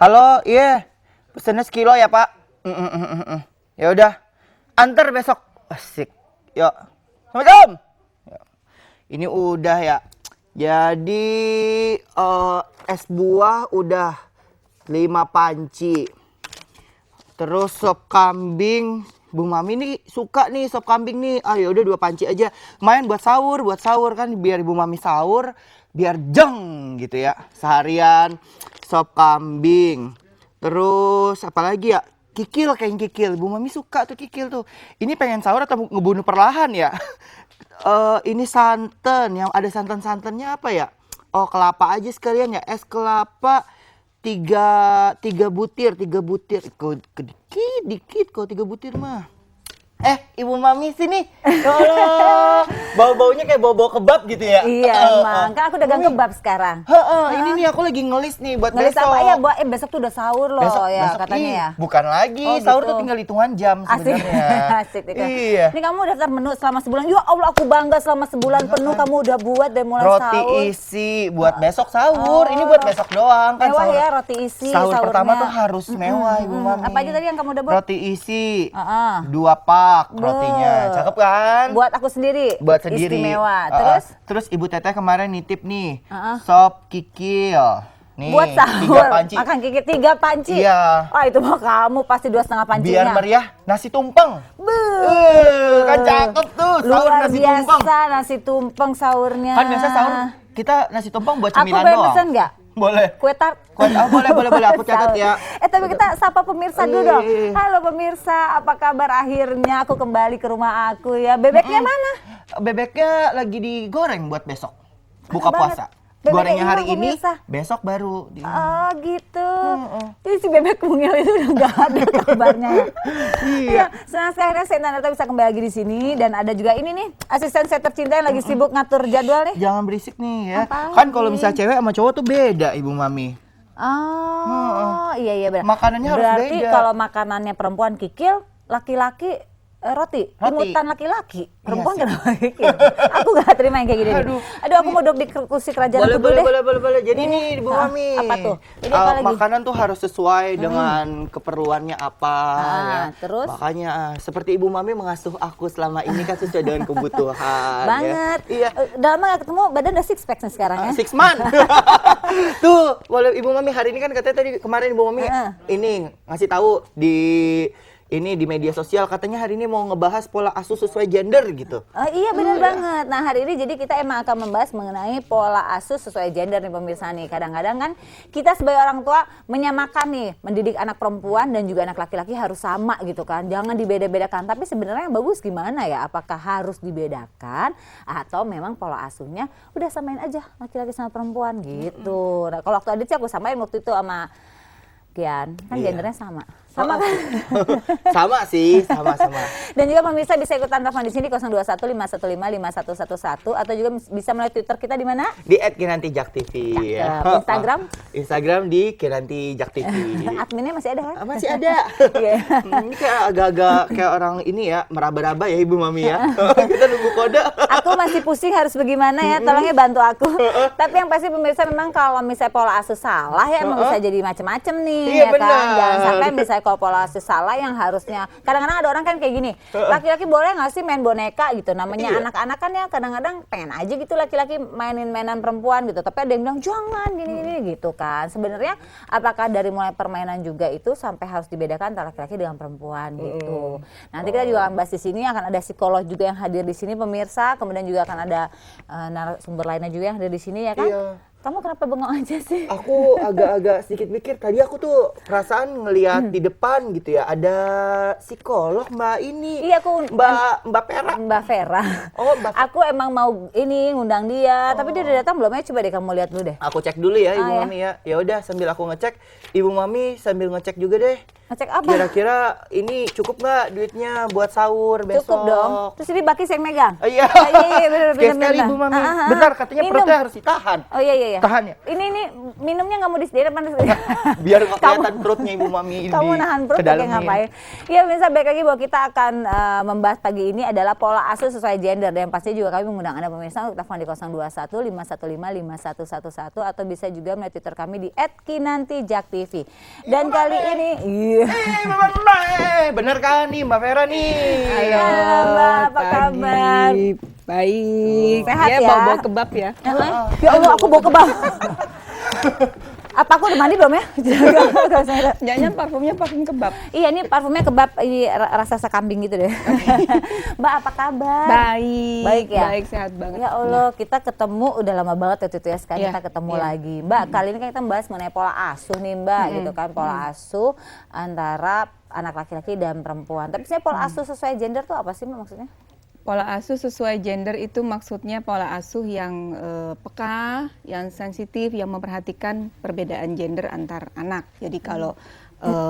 Halo, iya. Pesennya sekilo ya, Pak. Ya udah. Antar besok. Asik. Yuk. Assalamualaikum. Yuk. Ini udah ya. Jadi es buah udah 5 panci. Terus sop kambing. Bu Mami nih suka nih sop kambing nih. Ah ya udah 2 panci aja. Lumayan buat sahur kan biar Ibu Mami sahur biar jeng gitu ya. Seharian sop kambing. Terus apalagi ya? Kikil kayaknya kikil. Bu Mami suka tuh kikil tuh. Ini pengen sahur atau ngebunuh perlahan ya? Ini santan yang ada santan-santannya apa ya? Oh, kelapa aja sekalian ya. Es kelapa 3 butir. Dikit kok 3 butir mah. Ibu Mami sini. Tolong. Bau-baunya kayak bau-bau kebab gitu ya. Iya emang, kan aku dagang kebab sekarang. Ini nih aku lagi ngelis nih buat Ngelis besok. apa ya? Besok tuh udah sahur loh ya katanya ya. Bukan lagi, Oh, sahur gitu. tuh tinggal hitungan jam sebenarnya. Asik deh kan. Iya. Ini kamu daftar menu selama sebulan. Ya Allah aku bangga selama sebulan penuh kamu udah buat dari mulai Roti sahur. isi buat besok sahur. Ini buat besok doang kan. Mewah Sahur, ya roti isi sahur sahurnya. pertama tuh harus mewah Ibu Mami. Apa aja tadi yang kamu udah buat? Roti isi 2 pak rotinya. Cakep kan? Buat aku sendiri. Buat sendiri. Istimewa. Terus Ibu Teteh kemarin nitip nih sop kikil. Nih, Buat sahur. 3 panci. Makan kikil 3 panci. Iya. Wah itu mah kamu pasti 2,5 pancinya. Biar meriah nasi tumpeng. Kan cakep tuh sahur Luar nasi biasa tumpeng. nasi tumpeng sahurnya. Kan biasa sahur kita nasi tumpeng buat Aku cemilan boleh doang. pesen nggak? Boleh. Kue tart. Boleh aku catat ya. Tapi kita sapa pemirsa dulu dong. Halo pemirsa, apa kabar? Akhirnya aku kembali ke rumah aku ya. Bebeknya mana? Bebeknya lagi digoreng buat besok. Buka Enak puasa. banget. Bebeknya Gorengnya hari hilang, ini, pemirsa. besok baru. Oh gitu. Ini si bebek mungil itu udah nggak ada kabarnya. Iya. Senang sekali saya Nanda bisa kembali lagi di sini dan ada juga ini nih asisten saya tercinta yang lagi sibuk ngatur jadwal nih. Jangan berisik nih ya. Apalagi? Kan kalau misalnya cewek sama cowok tuh beda Ibu Mami. Oh, iya benar. Makanannya harus Berarti beda. kalau makanannya perempuan kikil, laki-laki roti. Imutan laki-laki. Perempuan Iya kenapa kikil? Aku gak terima yang kayak gini. Aduh, aku mau duduk di kursi kerajaan aku dulu deh. Boleh. Jadi ini Ibu Mami. Apa tuh? Ini apa lagi? Makanan tuh harus sesuai dengan keperluannya apa ya. Terus? Makanya seperti Ibu Mami mengasuh aku selama ini kan sesuai dengan kebutuhan. Banget. Ya. Iya. Udah lama gak ketemu, badan udah six pack nih sekarang ya. 6 month. Tuh, boleh Ibu Mami hari ini kan katanya tadi kemarin Ibu Mami ini ngasih tahu di media sosial katanya hari ini mau ngebahas pola asuh sesuai gender gitu. Iya benar banget. Nah hari ini jadi kita emang akan membahas mengenai pola asuh sesuai gender nih pemirsa nih. Kadang-kadang kan kita sebagai orang tua menyamakan nih mendidik anak perempuan dan juga anak laki-laki harus sama gitu kan. Jangan dibeda-bedakan. Tapi sebenarnya yang bagus gimana ya? Apakah harus dibedakan atau memang pola asuhnya udah samain aja laki-laki sama perempuan gitu. Nah kalau waktu Adit sih aku samain waktu itu sama Gian, kan gendernya sama. Sama kan? Sama sih, sama. Dan juga pemirsa bisa ikutan telepon di sini 0215155111 atau juga bisa melalui Twitter kita di mana? Di @kinantijaktv ya. Instagram? Instagram di kinantijaktv. Adminnya masih ada kan? Masih ada. Ini kayak agak-agak kayak orang ini ya, meraba-raba ya Ibu Mami ya. Kita nunggu kode. Aku masih pusing harus bagaimana ya, tolongnya bantu aku. Tapi yang pasti pemirsa memang kalau misalnya pola asuh salah ya emang bisa jadi macam-macam nih. Iya, Ya kan? benar. Jangan sampai misalnya kalau pola asuh salah yang harusnya kadang-kadang ada orang kan kayak gini, laki-laki boleh nggak sih main boneka gitu, namanya anak-anak kan ya kadang-kadang pengen aja gitu laki-laki mainin mainan perempuan gitu, tapi ada yang bilang jangan gini-gini gitu kan. Sebenarnya apakah dari mulai permainan juga itu sampai harus dibedakan antara laki-laki dengan perempuan gitu. Nanti kita juga akan bahas di sini, akan ada psikolog juga yang hadir di sini pemirsa, kemudian juga akan ada narasumber lainnya juga yang hadir di sini ya kan. Iya. Kamu kenapa bengong aja sih? Aku agak-agak sedikit mikir, tadi aku tuh perasaan ngelihat di depan gitu ya, ada psikolog Mbak ini. Iya aku Mbak Pera. Mbak Vera. Oh, Mbak. Aku emang mau ini ngundang dia, tapi dia udah datang belum ya? Coba deh kamu lihat dulu deh. Aku cek dulu ya Ibu ya. Mami ya. Ya udah sambil aku ngecek, Ibu Mami sambil ngecek juga deh. Ngecek apa? Kira-kira ini cukup nggak duitnya buat sahur besok? Cukup dong. Terus ini Bakis yang megang. Oh, iya. Oh, iya, bener, Sekali sekali bener. Bu Mami. Ah, ah, ah. Benar katanya Minum. perutnya harus ditahan. Oh iya iya. Tahan ya? Ini minumnya nggak mau disediain apa? Biar nggak kelihatan perutnya Ibu Mami ini. Kamu nahan perut ke pakai dalamnya. ngapain? Ya bisa baik lagi bahwa kita akan membahas pagi ini adalah pola asuh sesuai gender dan pasti juga kami mengundang Anda pemirsa untuk telepon di 021 515 5111 atau bisa juga melalui Twitter kami di @kinantijaktv. Dan kali ini Bener kan nih Mbak Vera nih? Halo Mbak, apa kabar? Baik. Sehat ya? Bawa-bawa kebab ya. Ya Allah, aku bawa kebab. Apa aku udah mandi belum ya? Jangan parfumnya parfum kebab. Iya, ini parfumnya kebab, ini rasa sekambing gitu deh. Mbak, apa kabar? Baik. Baik ya? Baik, sehat banget. Ya Allah, kita ketemu udah lama banget waktu itu ya, sekarang Iya, kita ketemu iya. lagi. Mbak, kali ini kan kita membahas mengenai pola asuh nih Mbak, gitu kan. Pola asuh antara anak laki-laki dan perempuan. Tapi saya pola asuh sesuai gender tuh apa sih Mbak maksudnya? Pola asuh sesuai gender itu maksudnya pola asuh yang peka, yang sensitif, yang memperhatikan perbedaan gender antar anak. Jadi kalau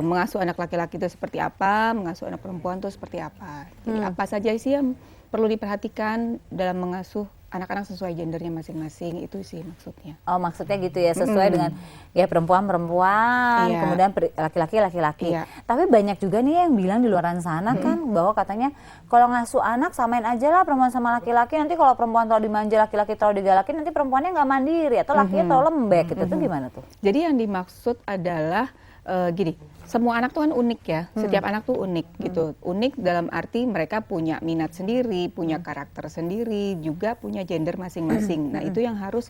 mengasuh anak laki-laki itu seperti apa, mengasuh anak perempuan itu seperti apa. Jadi apa saja sih yang perlu diperhatikan dalam mengasuh anak-anak sesuai gendernya masing-masing, itu sih maksudnya. Oh, maksudnya gitu ya, sesuai dengan ya perempuan-perempuan, Iya. kemudian laki-laki. Iya. Tapi banyak juga nih yang bilang di luaran sana kan bahwa katanya kalau ngasuh anak samain aja lah perempuan sama laki-laki, nanti kalau perempuan terlalu dimanja, laki-laki terlalu digalakin, nanti perempuannya nggak mandiri atau lakinya terlalu lembek gitu. Itu gimana tuh? Jadi yang dimaksud adalah gini, semua anak tuh kan unik ya, setiap anak tuh unik gitu. Unik dalam arti mereka punya minat sendiri, punya karakter sendiri, juga punya gender masing-masing. Nah itu yang harus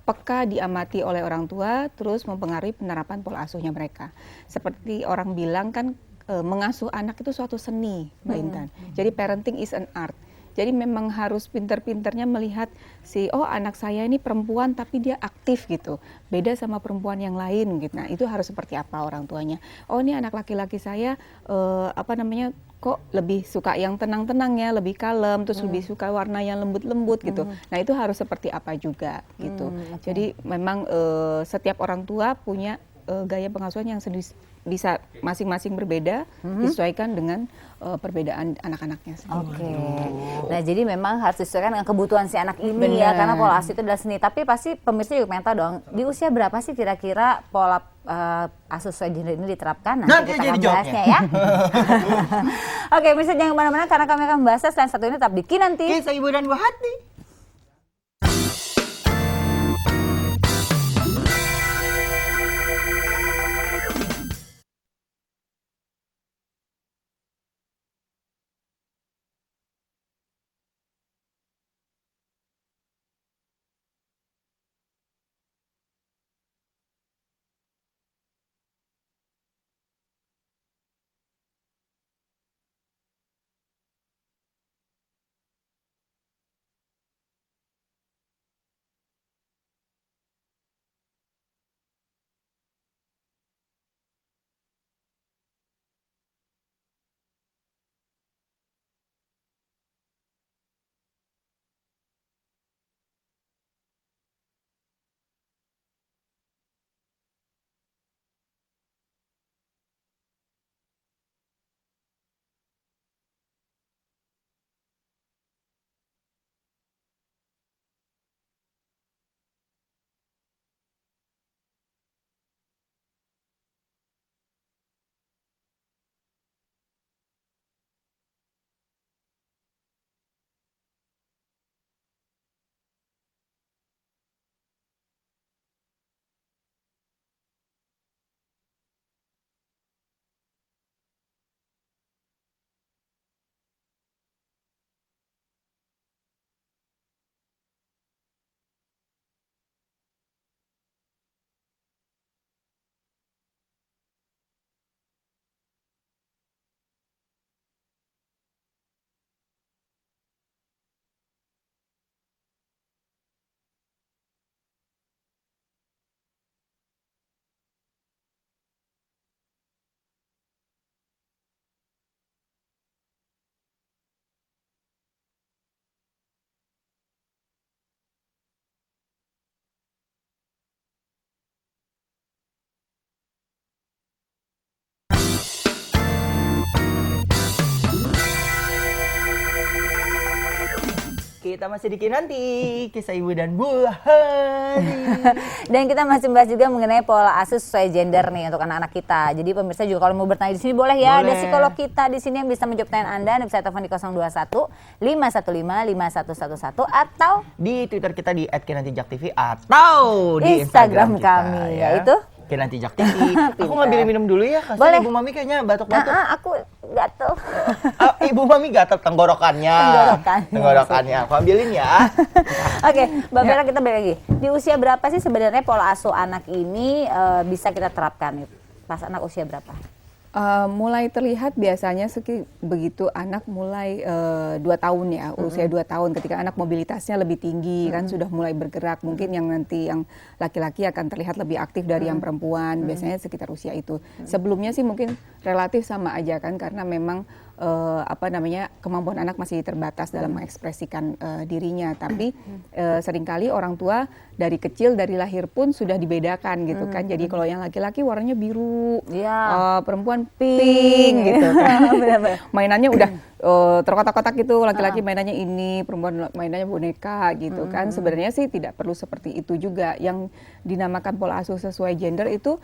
peka diamati oleh orang tua, terus mempengaruhi penerapan pola asuhnya mereka. Seperti orang bilang kan mengasuh anak itu suatu seni, Mbak Intan. Jadi parenting is an art. Jadi memang harus pinter-pinternya melihat oh anak saya ini perempuan tapi dia aktif gitu. Beda sama perempuan yang lain gitu. Nah, itu harus seperti apa orang tuanya. Oh, ini anak laki-laki saya kok lebih suka yang tenang-tenang ya, lebih kalem, terus lebih suka warna yang lembut-lembut gitu. Nah, itu harus seperti apa juga gitu. Jadi memang setiap orang tua punya gaya pengasuhan yang bisa masing-masing berbeda, disesuaikan dengan perbedaan anak-anaknya sendiri. Oke. Nah, jadi memang harus disesuaikan dengan kebutuhan si anak ini ya, karena pola asuh itu adalah seni. Tapi pasti pemirsa juga pengen tahu dong, di usia berapa sih kira-kira pola asuh sesuai gender ini diterapkan? Nanti Kita jadi akan jawabnya. bahasnya ya. Oke, pemirsa jangan kemana-mana karena kami akan membahasnya selain satu ini tetap di Kinanti. Kisah ibu dan buah hati. Kita masih di Kinanti, kisah ibu dan Bu Hani. Dan kita masih membahas juga mengenai pola asuh sesuai gender nih untuk anak-anak kita. Jadi pemirsa juga kalau mau bertanya di sini boleh ya. Ada Boleh. psikolog kita di sini yang bisa menjawab pertanyaan Anda. Anda bisa telepon di 021 515 5111 atau Di Twitter kita di @kinantijaktv atau di Instagram Instagram kita, kami, ya. yaitu Kinantijaktv. Aku ngambil minum dulu ya, kasihan Boleh. Ibu Mami kayaknya batuk-batuk. aku gatel. Ibu Mami gatal tenggorokannya. Tenggorokannya. Aku ambilin ya. Oke, Mbak Vera, kita balik lagi. Di usia berapa sih sebenarnya pola asuh anak ini bisa kita terapkan? Pas anak usia berapa? Mulai terlihat biasanya begitu anak mulai 2 tahun ya, usia 2 tahun ketika anak mobilitasnya lebih tinggi kan sudah mulai bergerak, mungkin yang nanti yang laki-laki akan terlihat lebih aktif dari yang perempuan, biasanya sekitar usia itu. Sebelumnya sih mungkin relatif sama aja kan, karena memang kemampuan anak masih terbatas dalam mengekspresikan dirinya, tapi seringkali orang tua dari kecil, dari lahir pun sudah dibedakan gitu kan. Jadi kalau yang laki-laki warnanya biru, perempuan pink gitu kan. Mainannya udah terkotak-kotak gitu, laki-laki mainannya ini, perempuan mainannya boneka gitu kan. Sebenarnya sih tidak perlu seperti itu juga. Yang dinamakan pola asuh sesuai gender itu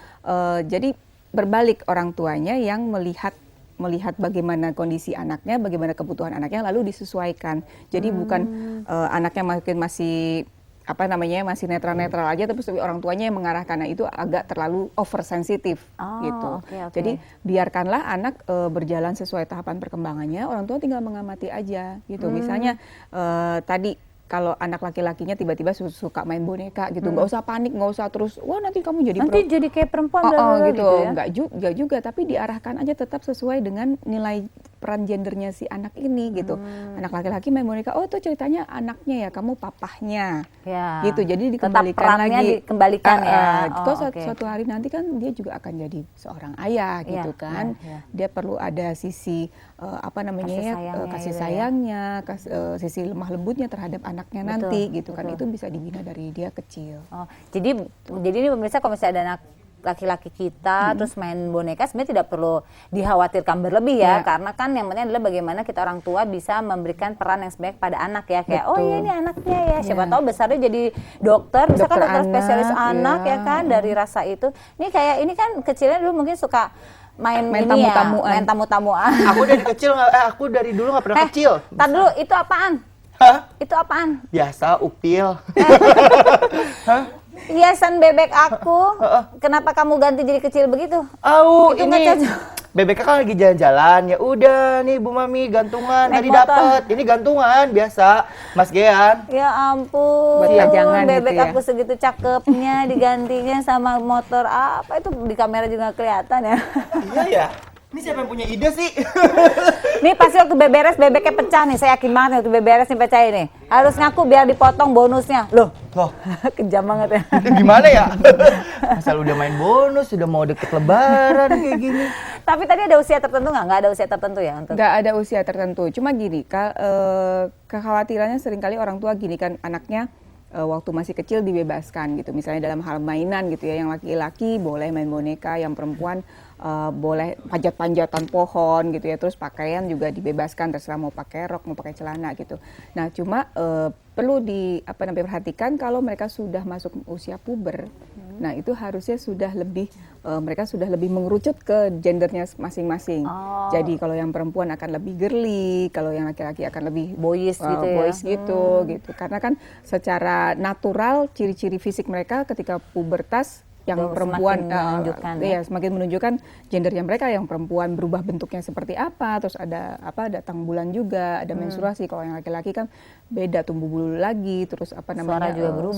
jadi berbalik, orang tuanya yang melihat bagaimana kondisi anaknya, bagaimana kebutuhan anaknya, lalu disesuaikan. Jadi bukan anaknya mungkin masih masih netral-netral aja, tapi orang tuanya yang mengarahkan. Nah, itu agak terlalu oversensitif gitu. Okay. Jadi biarkanlah anak berjalan sesuai tahapan perkembangannya, orang tua tinggal mengamati aja gitu. Misalnya tadi kalau anak laki-lakinya tiba-tiba suka main boneka gitu, nggak usah panik, nggak usah terus, wah nanti kamu jadi jadi kayak perempuan gitu ya? Nggak juga, tapi diarahkan aja tetap sesuai dengan nilai peran gendernya si anak ini gitu. Anak laki-laki main boneka, oh itu ceritanya anaknya ya, kamu papahnya, gitu. Jadi dikembalikan lagi, dikembalikan ya. Suatu hari nanti kan dia juga akan jadi seorang ayah gitu kan. Dia perlu ada sisi kasih sayangnya, sisi lemah lembutnya terhadap anaknya nanti gitu kan. Itu bisa dibina dari dia kecil. Jadi ini pemirsa, kalau misalnya ada anak laki-laki kita terus main boneka, sebenarnya tidak perlu dikhawatirkan berlebih ya, karena kan yang penting adalah bagaimana kita orang tua bisa memberikan peran yang sebaik pada anak ya, kayak oh ya ini anaknya ya, siapa tahu besarnya jadi dokter, misalkan dokter spesialis anak ya kan, dari rasa itu. Ini kayak ini kan kecilnya dulu mungkin suka main tamu-tamuan. Aku dari dulu nggak pernah kecil. Tar dulu, itu apaan? Hah? Itu apaan? Biasa upil. Hiasan bebek aku. Kenapa kamu ganti jadi kecil begitu? Itu Itu ini nggak cocok. bebeknya kan lagi jalan-jalan, ya udah nih Bu Mami gantungan Naik tadi motor. dapat. Ini gantungan biasa, Mas Gean. Ya ampun, Buat pajangan bebek gitu ya. aku segitu cakepnya digantinya sama motor apa itu, di kamera juga nggak kelihatan ya. Iya ya. Ini siapa yang punya ide sih? Nih pasti waktu beberes bebeknya pecah nih, saya yakin banget nih waktu beberes nih pecah ini. Harus ngaku biar dipotong bonusnya. Loh, kejam banget ya. Gimana ya? Asal udah main bonus, udah mau deket lebaran kayak gini. Tapi tadi ada usia tertentu nggak? Nggak ada usia tertentu ya untuk? Nggak ada usia tertentu. Cuma gini, kekhawatirannya seringkali orang tua gini kan, anaknya waktu masih kecil dibebaskan gitu. Misalnya dalam hal mainan gitu ya, yang laki-laki boleh main boneka, yang perempuan boleh panjat-panjatan pohon gitu ya. Terus pakaian juga dibebaskan, terserah mau pakai rok, mau pakai celana gitu. Nah, cuma perlu diperhatikan kalau mereka sudah masuk usia puber. Nah, itu harusnya sudah lebih mereka sudah lebih mengerucut ke gendernya masing-masing. Jadi kalau yang perempuan akan lebih girly, kalau yang laki-laki akan lebih boys gitu ya. Boys gitu. Karena kan secara natural ciri-ciri fisik mereka ketika pubertas yang perempuan semakin menunjukkan gendernya mereka. Yang perempuan berubah bentuknya seperti apa, terus ada datang bulan juga, ada menstruasi. Kalau yang laki-laki kan beda, tumbuh bulu lagi, terus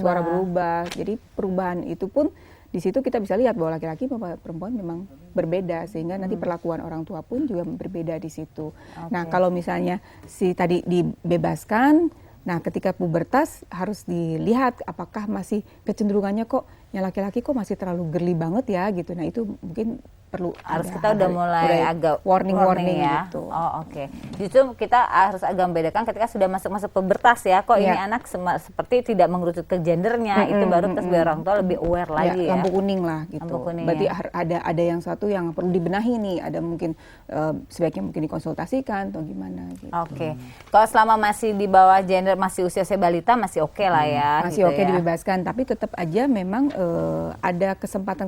suara berubah. Jadi perubahan itu pun di situ kita bisa lihat bahwa laki-laki dan perempuan memang berbeda, sehingga nanti perlakuan orang tua pun juga berbeda di situ. Nah, kalau misalnya si tadi dibebaskan, nah ketika pubertas harus dilihat apakah masih kecenderungannya kok yang laki-laki kok masih terlalu girly banget ya gitu. Nah, itu mungkin perlu harus ada kita udah mulai agak warning ya. gitu. Oh oke. Justru kita harus agak membedakan ketika sudah masuk pubertas ya. Kok ini Iya. anak seperti tidak mengerucut ke gendernya. Itu baru kita sebagai orang tua lebih aware lagi ya. Lampu kuning lah gitu. Lampu kuning, Berarti ya. ada yang satu yang perlu dibenahi nih. Ada mungkin sebaiknya mungkin dikonsultasikan atau gimana gitu. Oke. Kalau selama masih di bawah gender, masih usia balita masih oke lah ya. Masih gitu oke ya. dibebaskan, tapi tetap aja memang ada kesempatan